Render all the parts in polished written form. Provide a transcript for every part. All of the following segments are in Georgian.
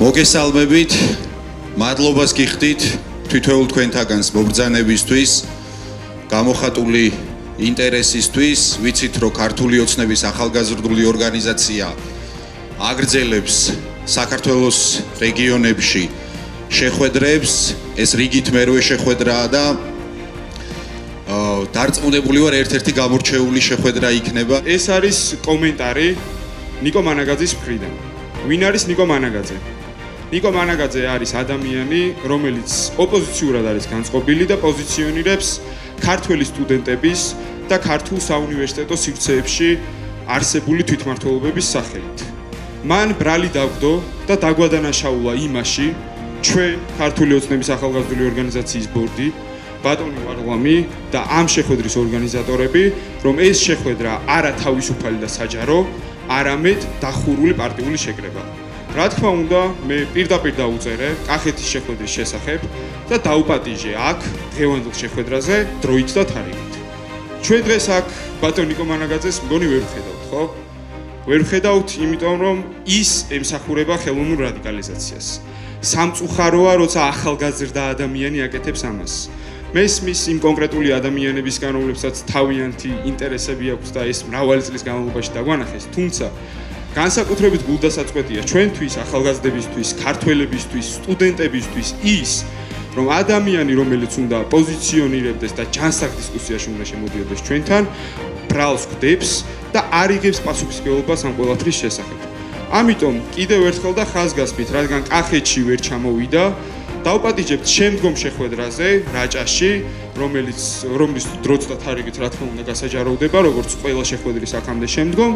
მოგესალმებით, მადლობას გიხდით თითოეულ თქვენთაგანს მობრძანებისთვის, გამოხატული ინტერესისთვის, ვიცით რომ ქართული ოცნების ახალგაზრდული ორგანიზაცია აგრძელებს საქართველოს რეგიონებში შეხვედრებს, ეს რიგით მერვე შეხვედრაა და დარწმუნებული ვარ ერთ-ერთი გამორჩეული შეხვედრა იქნება. ეს არის კომენტარი ნიკო მანაგაძის მხრიდან. ვინ არის ნიკო მანაგაძე? ნიკო მანაგაძე არის ადამიანი, რომელიც ოპოზიციურად არის განწყობილი და პოზიციონირებს ქართველი სტუდენტების და ქართულ საუნივერსიტეტო სივრცეებში არსებული თვითმმართველობების სახელით. მან ბრალი დაგვდო და დაგვადანაშაულა იმაში, ჩვენ ქართული ოცნების ახალგაზრდული ორგანიზაციის ბორდი, ბატონი ვარლამი და ამ შეხვედრის ორგანიზატორები, რომ ეს შეხვედრა არა თავისუფალი და საჯარო, არამედ დახურული პარტიული შეკრება. რა თქმა უნდა, მე პირდაპირ დაუწერე კახეთის შეხვედრის შესახებ და დაუპატიჟე აქ დღევანდელ შეხვედრაზე დროით და თარიღით. ჩვენ დღეს აქ ბატონ ნიკო მანაგაძეს მგონი ვერ ვხედავთ, ხო? ვერ ვხედავთ, იმიტომ რომ ის ემსახურება ხელოვნურ რადიკალიზაციას. სამწუხაროა, როცა ახალგაზრდა ადამიანი აკეთებს ამას. მესმის იმ კონკრეტული ადამიანებისგან, რომლებსაც თავიანთი ინტერესები აქვს და ეს მრავალი წლის განმავლობაში დაგვანახეს, თუმცა განსაკუთრებით გულდასაწყვეტია ჩვენთვის, ახალგაზრდებისთვის, ქართველებისთვის, სტუდენტებისთვის ის, რომ ადამიანი, რომელიც უნდა პოზიციონირებდეს და ჯანსაღ დისკუსიაში უნდა შემოდიოდეს ჩვენთან, ბრალს გვდებს და არ იღებს პასუხისმგებლობას ამ ყველაფრის შესახებ. ამიტომ კიდევ ერთხელ და ხაზგასმით, რადგან კახეთში ვერ ჩამოვიდა, დავპატიჟებთ შემდგომ შეხვედრაზე რაჭაში, რომლის დროც და თარიღით რა თქმა უნდა გასაჯაროვდება, როგორც ყველა შეხვედრის აქამდე შემდგომ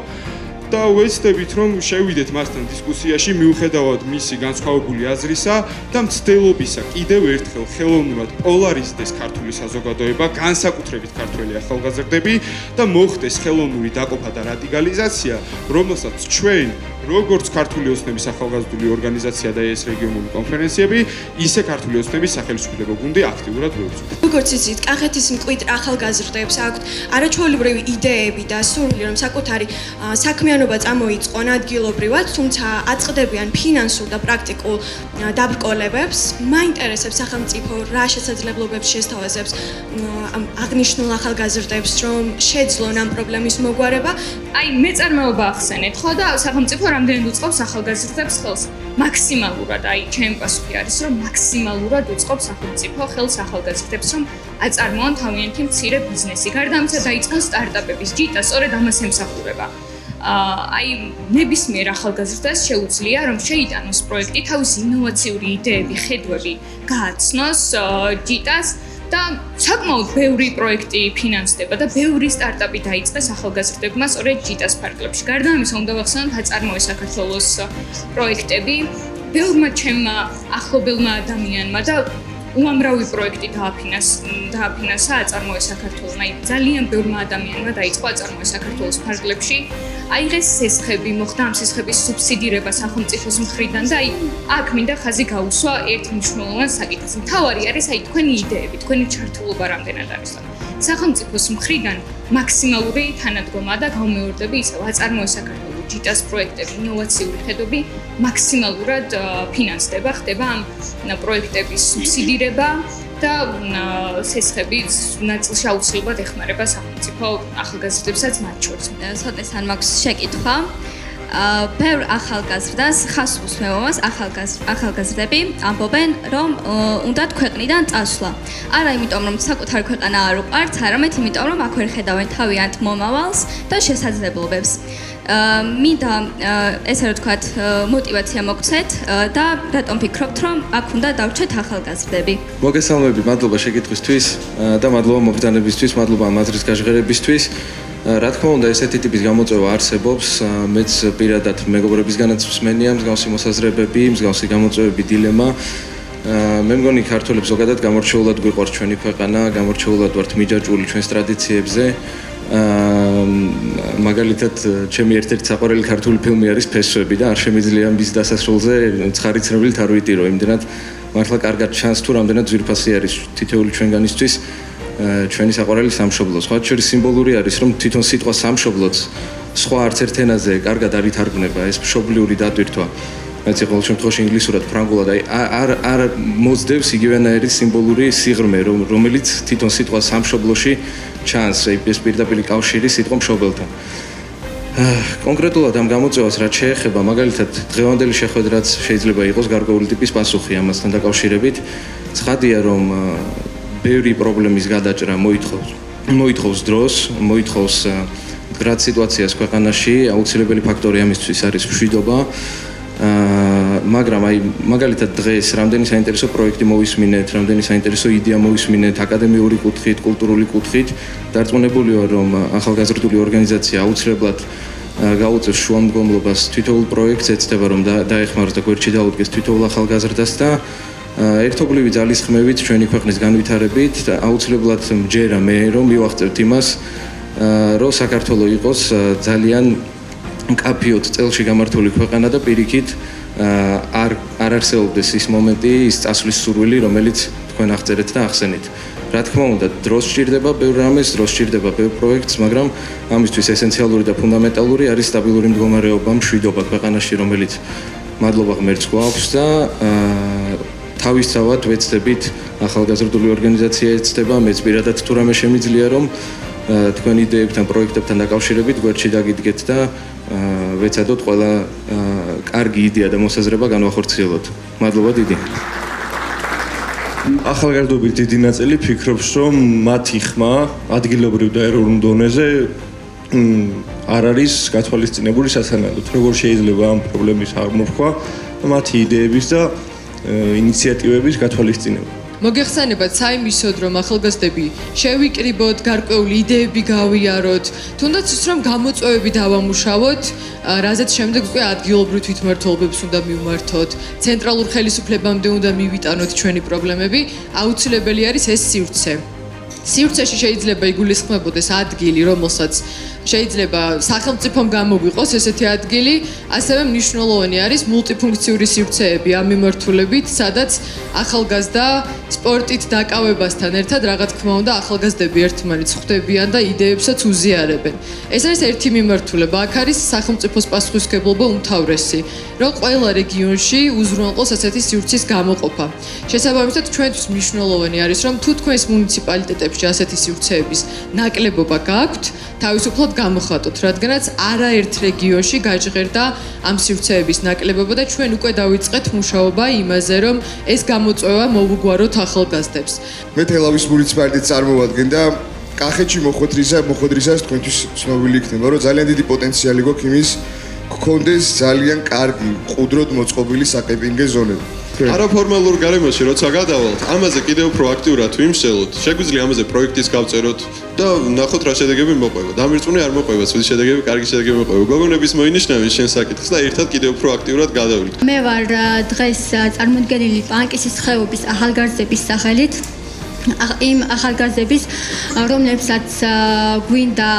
და ვეცდებით რომ შევიდეთ მასთან დისკუსიაში მიუხედავად მისი განსხვავებული აზრისა და მცდელობისა კიდევ ერთხელ ხელოვნურად პოლარიზდეს ქართული საზოგადოება, განსაკუთრებით ქართველი ახალგაზრდები და მოხდეს ხელოვნური დაყოფა და რადიკალიზაცია, რომელსაც ჩვენ როგორც ქართული ოცნების ახალგაზრდული ორგანიზაცია და ეს რეგიონული კონფერენციები, ისე ქართული ოცნების სახელმწიფო გუნდი აქტიურად ვებრძვით. როგორც იცით, კახეთის მკვიდრ ახალგაზრდებს აქვთ არაჩვეულებრივი იდეები და სურვილი, რომ საკუთარი საქმიანობა წამოიწყონ ადგილობრივად, თუმცა აწყდებიან ფინანსურ და პრაქტიკულ დაბრკოლებებს. მაინტერესებს სახელმწიფო რა შესაძლებლობებს შესთავაზებს აღნიშნულ ახალგაზრდებს, რომ შეძლონ ამ პრობლემის მოგვარება. აი, მეწარმეობა ახსენეთ, ხო და სახელმწიფო რამდენად უწყობს ახალგაზრდებს ხელს? მაქსიმალურად, აი, ჩემი პასუხი არის, რომ მაქსიმალურად უწყობს სახელმწიფო ხელს ახალგაზრდებს, რომ აწარმოონ თავიანთი მცირე ბიზნესი. გარდა ამისა დაიწყონ სტარტაპების ჯიტა, სწორედ ამას ემსახურება. აი, ნებისმიერ ახალგაზრდას შეუძლია, რომ შეიტანოს პროექტი, თავისი ინოვაციური იდეები, ხედვები გააცნოს ჯიტას და საკმაოდ ბევრი პროექტი ფინანსდება და ბევრი სტარტაპი დაიწყეს ახალგაზრდებმა სწორედ ჯიტას ფარგლებში. გარდა ამისა, უნდა ვახსენოთ აწარმოეს საქართველოს პროექტები, ბევრმა ჩემმა ახლობელმა ადამიანმა და უამრავი პროექტი დააფინანსა აწარმოეს საქართველოს. აი, ძალიან ბევრმა ადამიანმა დაიწყო აწარმოეს საქართველოს ფარგლებში. აიღეს სესხები, მოხდა ამ სესხების სუბსიდირება სახელმწიფოს მხრიდან და აი, აქ მინდა ხაზი გაუსვა ერთ მნიშვნელოვან საკითხს. მთავარი არის აი თქვენი იდეები, თქვენი ჩართულობა რამდენად არის. სახელმწიფოს მხრიდან მაქსიმალური თანადგომა და გამეორდები ისევ აწარმოეს საქართველოს ჯიტას პროექტები, ინოვაციური ხედვები მაქსიმალურად ფინანსდება, ხდება ამ პროექტების სუბსიდირება და სესხების ნაწილში აუცილებლად ეხმარება სახელმწიფო ახალგაზრდებსაც მათ შორის. ცოტას ან მაქვს შეკითხვა. ბევრ ახალგაზრდას ხას უსმევამას ახალგაზრდები ამბობენ, რომ უნდათ ქვეყნიდან წასვლა. არა იმიტომ, რომ საკუთარი ქვეყანა არ უყვართ, არამედ იმიტომ, რომ აქ ვერ ხედავენ თავიანთ მომავალს და შესაძლებლობებს. მინდა ესე რომ ვთქვათ, мотиваცია მოგცეთ და რატომ ფიქრობთ, რომ აქ უნდა დავრჩეთ ახალგაზრდები? მოგესალმებით, მადლობა შეკითხვისთვის და მადლობა მობრძანებისთვის, მადლობა ამ აზრის გაჟღერებისთვის. რა თქმა უნდა, ესეთი ტიპის გამოწვევა არსებობს, მეც პირადად მეგობრებისგანაც მსმენია მსგავსი მოსაზრებები, მსგავსი გამოწვევები, დილემა. მე მგონი ქართველებს ზოგადად გამორჩეულად გვიყვარს ჩვენი ქვეყანა, გამორჩეულად ვართ მიჯაჭვული ჩვენს ტრადიციებზე. მაგალითად, ჩემი ერთ-ერთი საყვარელი ქართული ფილმი არის ფესვები და არ შემიძლია მის დასასრულზე ცხარი ცნობილით არ ვიტირო, იმდენად მართლა კარგად ჩანს თუ რამდენად ძვირფასი არის თითოეული ჩვენგანისთვის ჩვენი საყვარელი სამშობლო. სხვა შორის სიმბოლური არის, რომ თვითონ სიტყვა სამშობლოც სხვა არც ერთ ენაზე კარგად არ ითარგმნება, ეს მშობლიური დატვირთვა. მეც ყოველ შემთხვევაში ინგლისურად, ფრანგულად, არ მოძდებს იგივენაირი სიმბოლური სიღრმე, რომელიც თვითონ სიტყვა სამშობლოში ჩანს, ეს პირდაპირ კავშირი სიტყვა მშობელთან. კონკრეტულად ამ გამოწვევას რაც შეეხება, მაგალითად, დღევანდელი შეხვედრაც შეიძლება იყოს გარკვეული ტიპის პასუხი ამასთან დაკავშირებით. ცხადია, რომ ბევრი პრობლემის გადაჭრა მოითხოვს დროს, მოითხოვს მდგრად სიტუაციას ქვეყანაში, აუცილებელი ფაქტორი ამისთვის არის მშვიდობა. მაგრამ აი მაგალითად დღეს რამდენი საინტერესო პროექტი მოვისმინეთ, რამდენი საინტერესო იდეა მოვისმინეთ აკადემიური კუთხით, კულტურული კუთხით, დარწმუნებული ვარ, რომ ახალგაზრდული ორგანიზაცია აუცილებლად გაუწევს შუამდგომლობას თითოეულ პროექტს, ეცდება რომ დაეხმაროს და გვერდში დაუდგეს თითოეულ ახალგაზრდას და ერთობლივი ძალისხმევით ჩვენი ქვეყნის განვითარებით აუცილებლად მჯერა მე რომ მივახწევთ იმას, რომ საქართველო იყოს ძალიან კაფიოთ წელში გამართული ქვეყანა და პირიქით არ არსებობდეს ის მომენტი, ის წასვლის სურვილი, რომელიც თქვენ აღწერეთ და ახსენით. რა თქმა უნდა, დროს სჭირდება ბევრ რამეს, დროს სჭირდება ბევრ პროექტს, მაგრამ ამისთვის ესენციალური და ფუნდამენტალური არის სტაბილური მდგომარეობა, მშვიდობა ქვეყანაში, რომელიც მადლობა ღმერთს გვაქვს და თავისთავად ვეცდებით ახალგაზრდული ორგანიზაცია ეცდება, მეც პირადად თუ რამე შემიძლია რომ თქვენ იდეებთან, პროექტებთან დაკავშირებით გვერდში დაგიდგეთ და ვეცადოთ ყველა კარგი იდეა და მოსაზრება განვახორციელოთ. მადლობა დიდი. ახალგაზრდობის დიდი ნაწილი ფიქრობს, რომ მათი ხმა ადგილობრივ და ეროვნულ დონეზე არ არის გათვალისწინებული სათანადოდ. როგორ შეიძლება ამ პრობლემის აღმოფხვა მათი იდეების და ინიციატივების გათვალისწინება. მოგეხსენებათ საიმისოდ, რომ ახალგაზრდები შევიკრიბოთ, გარკვეული იდეები გავიაროთ, თუნდაც ის რომ გამოწვევები დავამუშავოთ, რაზეც შემდეგ უკვე ადგილობრივ თვითმმართველობებს უნდა მივმართოთ, ცენტრალურ ხელისუფლებამდე უნდა მივიტანოთ ჩვენი პრობლემები, აუცილებელი არის ეს სივრცე. სივრცეში შეიძლება იგულისხმებოდეს ადგილი, რომელსაც შეიძლება სახელმწიფომ გამოვიყოს ესეთი ადგილი, ასევე მნიშვნელოვანი არის მულტიფუნქციური სივრცეები ამ მიმართულებით, სადაც ახალგაზრდა სპორტით დაკავებასთან ერთად რა თქმა უნდა ახალგაზრდები ერთმანეთს ხვდებიან და იდეებსაც უზიარებენ. ეს არის ერთი მიმართულება, აქ არის სახელმწიფოს პასუხისმგებლობა უმთავრესი, რომ ყველა რეგიონში უზრუნველყოს ასეთი სივრცის გამოყოფა. შესაბამისად, ჩვენთვის მნიშვნელოვანი არის, რომ თუ თქვენს მუნიციპალიტეტებში ასეთი სივრცეების ნაკლებობა გაქვთ, თავისუფლად გამოხატოთ, რადგანაც არაერთ რეგიონში გაჟღერდა ამ სივრცეების ნაკლებობა და ჩვენ უკვე დავიწყეთ მუშაობა იმაზე, რომ ეს გამოწვევა მოვუგვაროთ ახალგაზრდებს. მე თელავის მუნიციპალიტეტს წარმოვადგენ და კახეთში მოხვედრისას თქვენთვის ცნობილი იქნება, რომ ძალიან დიდი პოტენციალი გვაქვს იმის გქონდეს ძალიან კარგი, მყუდროდ მოწყობილი საკეპინგე ზონები. არაფორმალურ გარემოში როცა გადავალთ, ამაზე კიდევ უფრო აქტიურად ვიმსხელოთ. შეგვიძლია ამაზე პროექტის გავწეროთ და ნახოთ რა შედეგები მოყვება. დამირწმუნე არ მოყვება, ცუდი შედეგები, კარგი შედეგები მოყვება. გოგონების მოინიშნავენ შენ საკითხს და ერთად კიდევ უფრო აქტიურად გადავლით. მე ვარ დღეს წარმოდგენილი პანკისის ხეობის ახალგაზრდების სახელით. იმ ახალგაზრდების, რომლებსაც გვინდა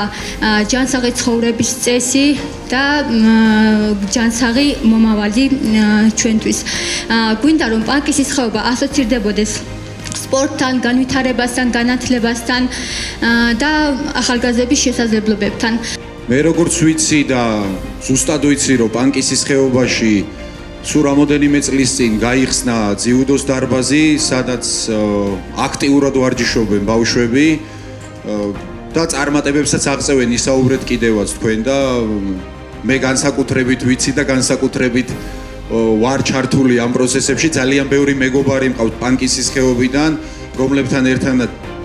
ჯანსაღი ცხოვრების წესი და ჯანსაღი მომავალი ჩვენთვის. გვინდა რომ პანკისის ხეობა ასოცირდებოდეს სპორტთან, განვითარებასთან, განათლებასთან და ახალგაზრდების შესაძლებლობებთან. მე როგორც ვიცი და ზუსტად ვიცი, რომ პანკისის ხეობაში სულ რამოდენიმე წლის წინ გაიხსნა ძიუდოს დარბაზი, სადაც აქტიურად ვარჯიშობენ ბავშვები და წარმატებებსაც აღწევენ ისაუბრეთ კიდევაც თქვენ და მე განსაკუთრებით ვიცი და განსაკუთრებით ვარ ჩართული ამ პროცესებში. ძალიან ბევრი მეგობარი მყავთ პანკისის ხეობიდან, რომლებთან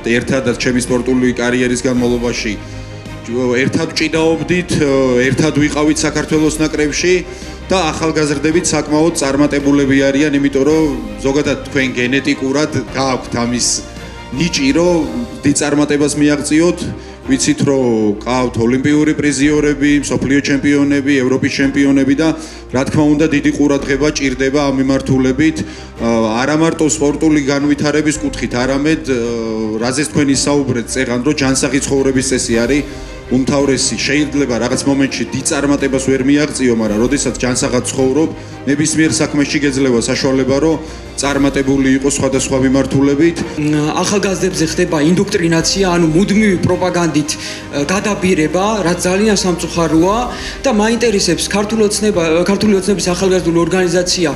ერთადაც ჩემი სპორტული კარიერის განმავლობაში ერთად ჭიდაობდით, ერთად ვიყავით საქართველოს ნაკრებში და ახალგაზრდებით საკმაოდ წარმატებულები არიან, იმიტომ რომ ზოგადად თქვენ გენეტიკურად გააქვთ ამის ნიჭი, რომ დიდ წარმატებას მიაღწიოთ. ვიცით, რომ ყავთ ოლიმპიური პრიზიორები, მსოფლიო ჩემპიონები, ევროპის ჩემპიონები და რა თქმა უნდა დიდი ყურადღება ჭირდება ამ მიმართულებით, არა მარტო სპორტული განვითარების კუთხით, არამედ რაზეც თქვენ ისაუბრეთ წეგან, რომ ჯანსაღი ცხოვრების წესი არის უმთავრესი შეიძლება რაღაც მომენტში დიწარმატებას ვერ მიაღწიო, მაგრამ როდესაც ჯანსაღად ცხოვრობ, ნებისმიერ საქმეში გეძლევა საშუალება, რომ წარმატებული იყოს სხვადასხვა მიმართულებით. ახალგაზრდებზე ხდება ინდოქტრინაცია, ანუ მუდმივი პროპაგანდით გადაბირება, რაც ძალიან სამწუხაროა და მაინტერესებს ქართული ოცნების ახალგაზრდული ორგანიზაცია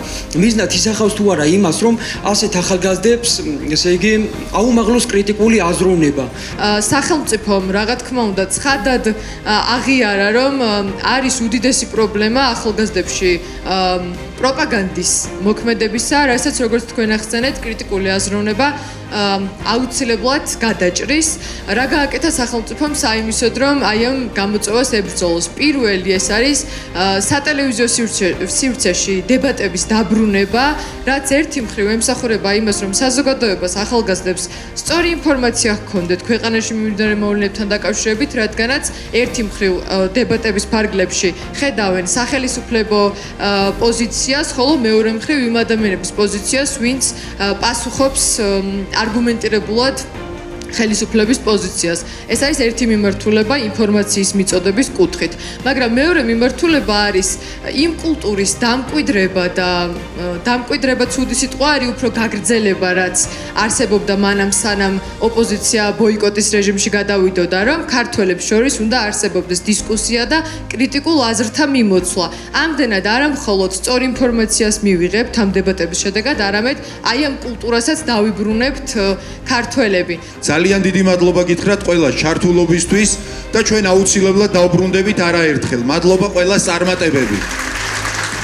მიზნად ისახავს თუ არა იმას, რომ ასეთ ახალგაზრდებს, ესე იგი, აუმაღლოს კრიტიკული აზროვნება. სახელმწიფომ რა თქმა უნდა ცხადად აღიარა, რომ არის უდიდესი პრობლემა ახალგაზრდებში პროპაგანდის მოქმედებისა, რასაც როგორც თქვენ ახსენეთ, კრიტიკული აზროვნება აუცილებლად გადაჭრის. რა გააკეთა სახელმწიფომ საიმისოდ, რომ აი ამ გამოწვევას ებრძოლოს. პირველი ეს არის სატელევიზიო სივრცეში დებატების დაბრუნება, რაც ერთი მხრივ ემსახურება იმას, რომ საზოგადოებას ახალგაზრდებს სწორი ინფორმაცია ჰქონდეთ ქვეყანაში მიმდინარე მოვლენებთან დაკავშირებით, რადგანაც ერთი მხრივ დებატების ფარგლებში ხედავენ სახელისუფლებო პოზიციას, ხოლო მეორე მხრივ იმ ადამიანების პოზიციას, ვინც პასუხობს არგუმენტირებულად ხელისუფლების პოზიციას. ეს არის ერთი მიმართულება ინფორმაციის მიწოდების კუთხით. მაგრამ მეორე მიმართულება არის იმ კულტურის დამკვიდრება და დამკვიდრება ცუდი სიტყვა არის უფრო გაგრძელება, რაც არსებობდა მანამ სანამ ოპოზიცია ბოიკოტის რეჟიმში გადავიდოდა, რომ ქართველებს შორის უნდა არსებობდეს დისკუსია და კრიტიკულ აზრთა მიმოცვლა. ამდენად არა მხოლოდ სწორ ინფორმაციას მივიღებთ ამ დებატების შედეგად, არამედ აი ამ კულტურასაც დავიბრუნებთ ქართველები. ძალიან დიდი მადლობა გითხრათ ყველა ჩართულობისთვის და ჩვენ აუცილებლად დავბრუნდებით არაერთხელ. მადლობა ყველას წარმატებები.